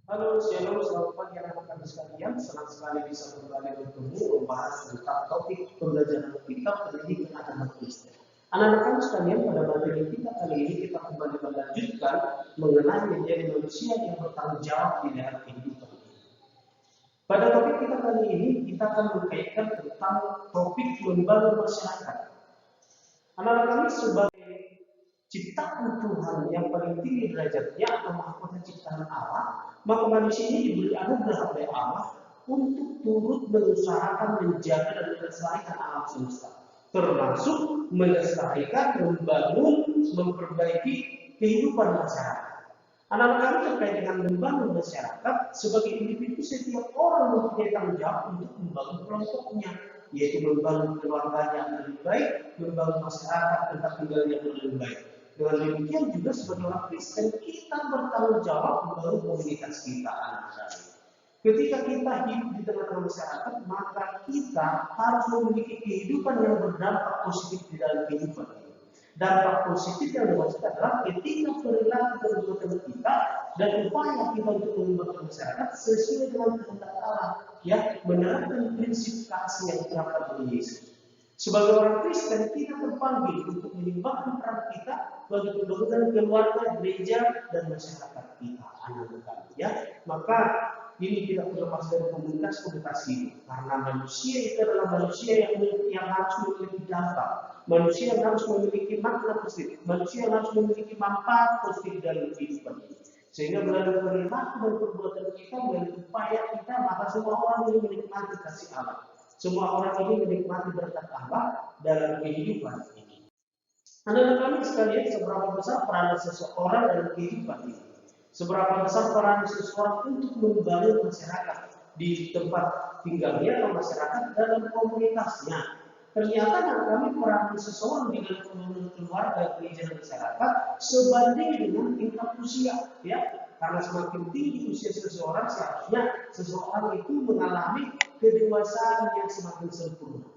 Halo, shalom, selamat pagi anak-anak sekalian. Senang sekali bisa kembali bertemu membahas tentang topik pembelajaran kitab pendidikan anak Kristen. Anak-anak kami sekalian, pada materi kita kali ini kita kembali melanjutkan mengenai menjadi manusia yang bertanggung jawab di dalam kehidupan. Pada topik kita kali ini kita akan mengkaitkan tentang topik membangun masyarakat. Anak-anak kami sebagai ciptaan Tuhan yang paling tinggi derajatnya atau mahkota ciptaan Allah, maka manusia ini diberi anugerah oleh Allah untuk turut mengusahakan menjaga dan melestarikan alam semesta, termasuk melestarikan, membangun, memperbaiki kehidupan masyarakat. Anak-anak kami terkait dengan membangun masyarakat, sebagai individu setiap orang mempunyai tanggung jawab untuk membangun kelompoknya, yaitu membangun keluarganya yang lebih baik, membangun masyarakat tempat tinggal yang lebih baik. Dengan demikian juga sebagai orang Kristen kita bertanggung jawab membangun komunitas kita, anak-anak. Ketika kita hidup di tengah-tengah masyarakat, maka kita harus memiliki kehidupan yang berdampak positif di dalam kehidupan kita. Dampak positif yang dimaksud adalah ketika perilaku perbuatan kita dan upaya kita untuk mengubah masyarakat sesuai dengan kehendak Allah, ya, menerapkan prinsip kasih yang terdapat dari Yesus. Sebagai orang Kristen, kita terpanggil untuk menyumbangkan peran kita bagi pembangunan keluarga, gereja, dan masyarakat kita, anak-anak. Ya, maka ini tidak terlepas dari komunitas-komunitas ini, karena manusia itu adalah manusia yang harus memiliki dampak, manusia yang harus memiliki makna positif, manusia yang harus memiliki manfaat positif dalam kehidupan ini. Sehingga melalui perilaku dan perbuatan kita, melalui upaya kita, maka semua orang ini menikmati kasih Allah. Semua orang ini menikmati berkat Allah dalam kehidupan ini. Anak-anak kami sekalian, seberapa besar peran seseorang dalam kehidupan ini? Seberapa besar peran seseorang untuk membangun masyarakat di tempat tinggalnya atau masyarakat dalam komunitasnya? Ternyata anak kami peran seseorang di dalam pembangunan keluarga, gereja, dan masyarakat sebanding dengan tingkat usia, ya. Karena semakin tinggi usia seseorang, seharusnya seseorang itu mengalami kedewasaan yang semakin sempurna.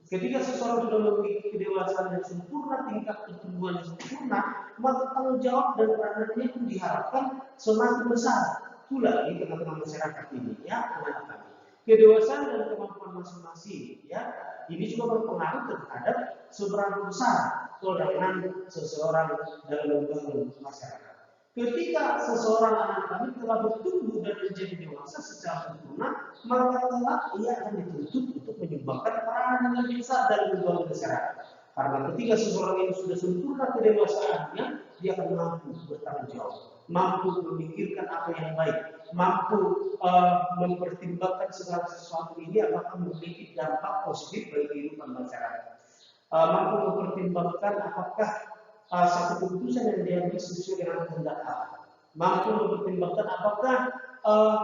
Ketika seseorang sudah memiliki kedewasaan yang sempurna, tingkat pertumbuhan yang sempurna, maka tanggung jawab dan peranannya pun diharapkan semakin besar pula di tengah-tengah masyarakat ini, ya, anak-anak. Kedewasaan dan kemampuan masing-masing, ya, ini juga berpengaruh terhadap seberapa besar peranan seseorang dalam membangun masyarakat. Ketika seseorang anak kami telah bertumbuh dan menjadi dewasa secara sempurna, maka kelak ia akan dituntut untuk menyumbangkan peranan yang lebih besar dalam membangun masyarakat. Karena ketika seseorang ini sudah sempurna kedewasaannya, dia akan mampu bertanggung jawab, mampu memikirkan apa yang baik, mampu mempertimbangkan segala sesuatu ini apakah memiliki dampak positif bagi kehidupan masyarakat, mampu mempertimbangkan apakah satu keputusan yang diambil sesuai dengan kehendak Allah, mampu mempertimbangkan apakah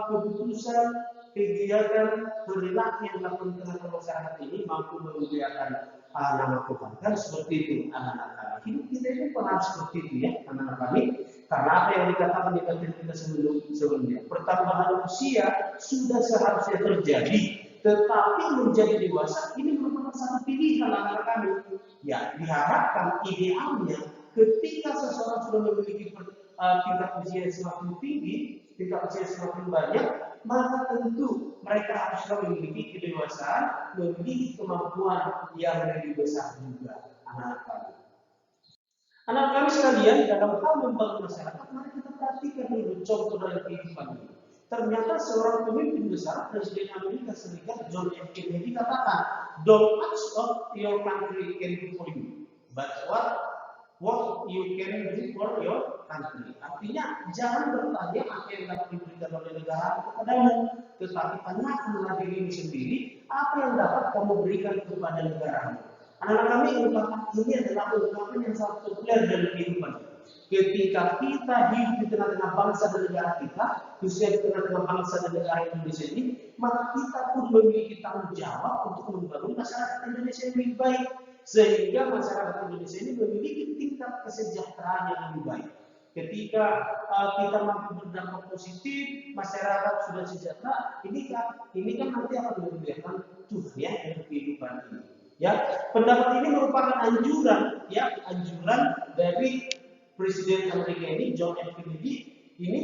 keputusan, kegiatan, perilaku yang dilakukan di tengah masyarakat ini mampu memuliakan nama Tuhan. Kan seperti itu, anak-anak kami. Hidup kita itu pernah seperti itu, ya, anak-anak kami. Karena apa yang dikatakan di bagian kita sebelumnya, pertambahan usia sudah seharusnya terjadi, tetapi menjadi dewasa ini merupakan satu pilihan anak-anak kami. Ya, diharapkan idealnya ketika seseorang sudah memiliki tingkat usia yang semakin tinggi, tingkat usia semakin banyak, maka tentu mereka harus memiliki kedewasaan, memiliki kemampuan yang lebih besar juga, anak-anak kami. Anak kami sekalian, dalam hal membangun masyarakat, mari kita perhatikan dulu contoh dari kehidupan ini. Ternyata seorang pemimpin besar, Presiden Amerika Serikat John F. Kennedy katakan, "Don't ask what your country can do for you, but what you can do for your country." Artinya, jangan bertanya apa yang dapat diberikan oleh negara kepadamu, tetapi tanyakanlah dirimu sendiri apa yang dapat kamu berikan kepada negaramu. Anak-anak kami, ungkapan ini adalah ungkapan yang sangat populer dalam kehidupan. Ketika kita hidup di tengah-tengah bangsa dan negara kita, khususnya di tengah-tengah bangsa dan negara Indonesia ini, maka kita pun memiliki tanggung jawab untuk membangun masyarakat Indonesia yang lebih baik, sehingga masyarakat Indonesia ini memiliki tingkat kesejahteraan yang lebih baik. Ketika kita mampu berdampak positif, masyarakat sudah sejahtera, ini kan nanti akan memuliakan Tuhan, ya, dalam kehidupan ini. Ya, pendapat ini merupakan anjuran, ya, anjuran dari Presiden Amerika ini, John F. Kennedy, Ini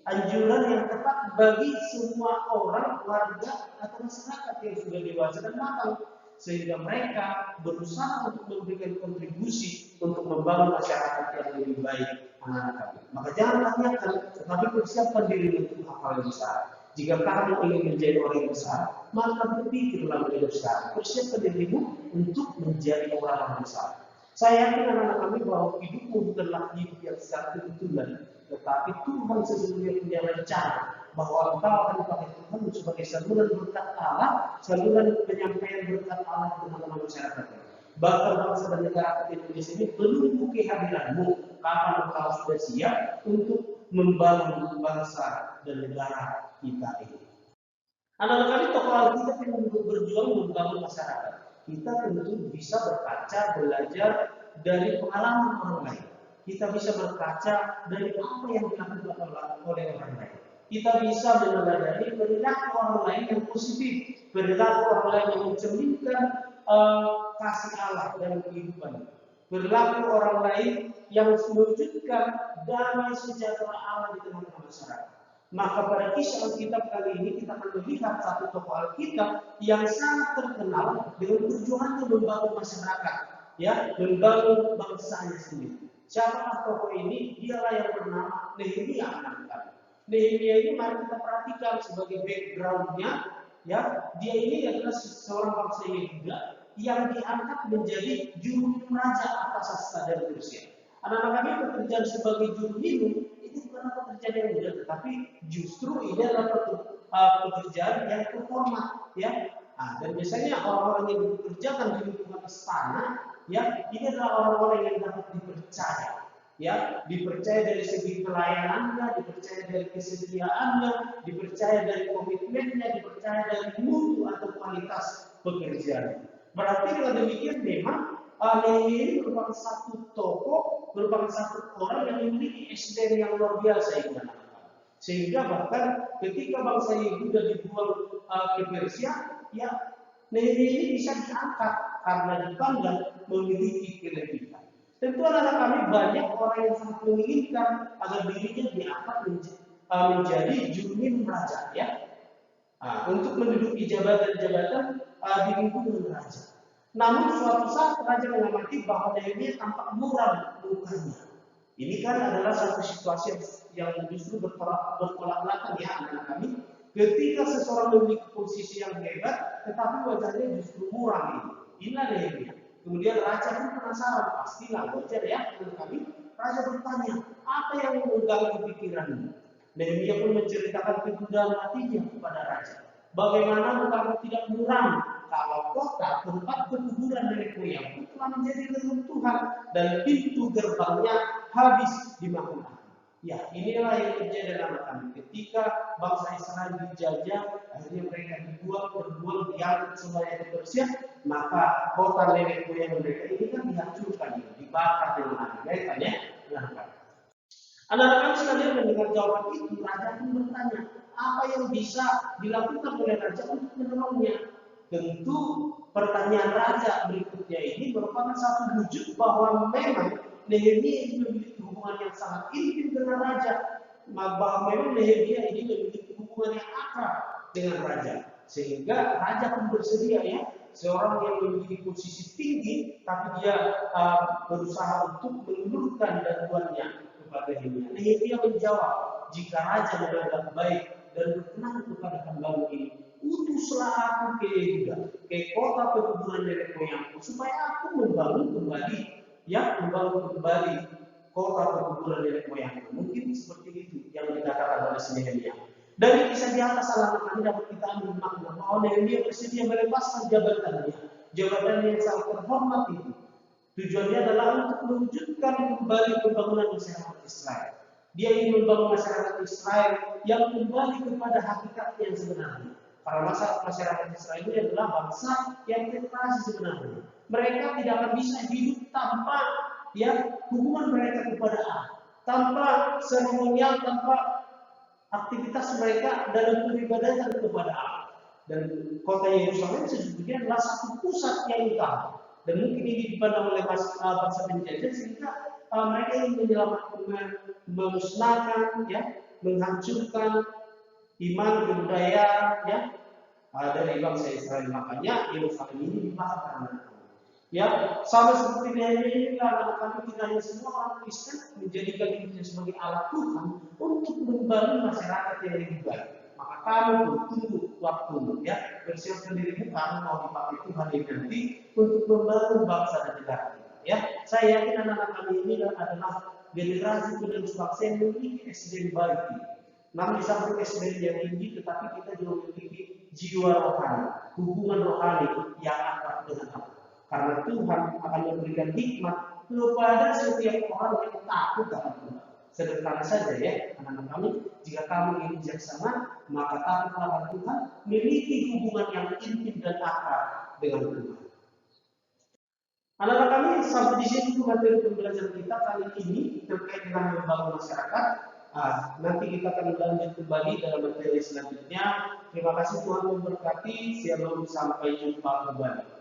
anjuran yang tepat bagi semua orang, warga atau masyarakat yang sudah dewasa dan matang, sehingga mereka berusaha untuk memberikan kontribusi untuk membangun masyarakat yang lebih baik anak-anak kami. Maka jangan tanyakan, tetapi persiapkan diri untuk hal yang besar. Jika kamu ingin menjadi orang yang besar, maka berpikirlah menjadi besar. Persiapkan dirimu untuk menjadi orang yang besar. Saya yakin anak-anak kami bahwa hidupmu bukanlah hidup yang secara kebetulan, tetapi Tuhan sesungguhnya punya rencana bahwa engkau akan dipakai Tuhan sebagai saluran berkat Allah, saluran penyampaian berkat Allah ke teman-teman masyarakat. Bahkan bangsa dan negara Indonesia ini menunggu kehadiranmu kapan engkau sudah siap untuk membangun bangsa dan negara kita ini. Anak-anak kami tokoh Alkitab yang berjuang membangun masyarakat. Kita tentu bisa berkaca, belajar dari pengalaman orang lain. Kita bisa berkaca dari apa yang dilakukan oleh orang lain. Kita bisa meneladani perilaku orang lain yang positif, perilaku orang lain yang mencerminkan kasih Allah dalam kehidupan. Perilaku orang lain yang mewujudkan damai sejahtera Allah di tengah-tengah masyarakat. Maka pada kisah Alkitab kali ini kita akan melihat satu tokoh Alkitab yang sangat terkenal dengan perjuangannya membangun masyarakat, ya, membangun bangsanya sendiri. Siapakah tokoh ini? Dialah yang bernama Nehemia, anak-anak. Nehemia ini mari kita perhatikan sebagai backgroundnya, ya, dia ini adalah seorang bangsa Yehuda yang diangkat menjadi juru raja atas Sastra dan Persia. Anak-anak kami pekerjaan sebagai juru minum itu bukan pekerjaan yang mudah, tetapi justru ini adalah pekerjaan yang terhormat, ya. Dan biasanya orang-orang yang dipekerjakan di lingkungan istana, ya, ini adalah orang-orang yang dapat dipercaya, ya, dipercaya dari segi pelayanannya, dipercaya dari kesediaannya, dipercaya dari komitmennya, dipercaya dari mutu atau kualitas pekerjaan. Berarti dengan demikian memang Nehemia ini merupakan satu tokoh, merupakan satu orang yang memiliki SDM yang luar biasa, sehingga bahkan ketika bangsa Yehuda dibuang ke Persia, ya, Nehemia ini bisa diangkat karena dipandang memiliki kelebihan. Tentu anak-anak kami banyak orang yang sangat menginginkan agar dirinya diangkat menjadi juru minum raja, ya, untuk menduduki jabatan-jabatan di lingkungan raja. Namun suatu saat raja mengamati bahwa Nehemia tampak muram mukanya. Ini kan adalah satu situasi yang justru bertolak belakang, ya, anak-anak kami. Ketika seseorang memiliki posisi yang hebat, tetapi wajahnya justru muram. Inilah Nehemia. Kemudian raja pun penasaran, pastilah wajar, ya, anak kami. Raja bertanya, apa yang mengganggu pikiranmu? Nehemia pun menceritakan kegundahan hatinya kepada raja. Bagaimana kamu tidak muram kalau kota tempat kuburan nenek moyangmu telah menjadi reruntuhan dan pintu gerbangnya habis dimakan api. Ya, inilah yang terjadi dalam kami. Ketika bangsa Israel dijajah, akhirnya mereka terbuang, diangkat semuanya ke Persia, maka kota nenek moyang mereka ini kan dihancurkan, dibakar dengan api. Tanya, anak-anak sekalian mendengar jawaban itu, raja pun bertanya, apa yang bisa dilakukan oleh raja untuk menolongnya? Tentu pertanyaan raja berikutnya ini merupakan satu wujud bahwa memang Nehemia ini memiliki hubungan yang sangat intim dengan raja. Bahwa memang Nehemia ini memiliki hubungan yang akrab dengan raja. Sehingga raja pun bersedia, ya, seorang yang memiliki posisi tinggi, tapi dia berusaha untuk mengulurkan bantuannya kepada Nehemia. Nehemia menjawab, jika raja menganggap baik dan berkenan kepada hambamu ini, utuslah aku ke Yehuda, ke kota perkuburan nenek moyangku, supaya aku membangun kembali kota perkuburan nenek moyangku. Mungkin seperti itu yang dikatakan oleh Nehemia. Dari kisah di atas anak kami dapat kita ambil makna bahwa Nehemia bersedia melepaskan jabatannya yang sangat terhormat itu. Tujuannya adalah untuk mewujudkan kembali pembangunan masyarakat Israel. Dia ingin membangun masyarakat Israel yang kembali kepada hakikat yang sebenarnya. Karena masyarakat Israel ini adalah bangsa yang terkasih sebenarnya. Mereka tidak akan bisa hidup tanpa, ya, hubungan mereka kepada Allah, tanpa seremonial, tanpa aktivitas mereka dalam peribadatan kepada Allah. Dan kota Yerusalem sesungguhnya adalah satu pusat yang utama. Dan mungkin ini dipandang oleh bangsa penjajah sehingga mereka ingin menyelamatkan, memusnahkan, ya, menghancurkan iman kebudayaan ya dari bangsa Israel. Makanya Yerusalem ini dibakar. Ya, sama seperti Nehemia ini anak kami tidak hanya semua orang Kristen menjadikan dirinya sebagai alat Tuhan untuk membangun masyarakat yang lebih baik. Maka kamu pun tunggu waktu ya, bersiapkan dirimu kamu mau dipakai Tuhan ini nanti untuk membangun bangsa dan negara kita. Ya, saya yakin anak-anak kami ini adalah generasi penerus bangsa yang memiliki SDM baik. Namun di samping SDM yang tinggi, tetapi kita juga memiliki jiwa rohani, hubungan rohani yang akrab dengan Allah. Karena Tuhan akan memberikan hikmat kepada setiap orang yang takut akan Tuhan. Sederhana saja ya, anak-anak kami, jika kamu ingin bijaksana, maka takut akan Tuhan, memiliki hubungan yang intim dan akrab dengan Tuhan. Anak-anak kami, sampai di sini materi pembelajaran kita kali ini terkait dengan membangun masyarakat. Nanti kita akan lanjut kembali dalam materi selanjutnya. Terima kasih Tuhan memberkati. Shalom, sampai jumpa kembali.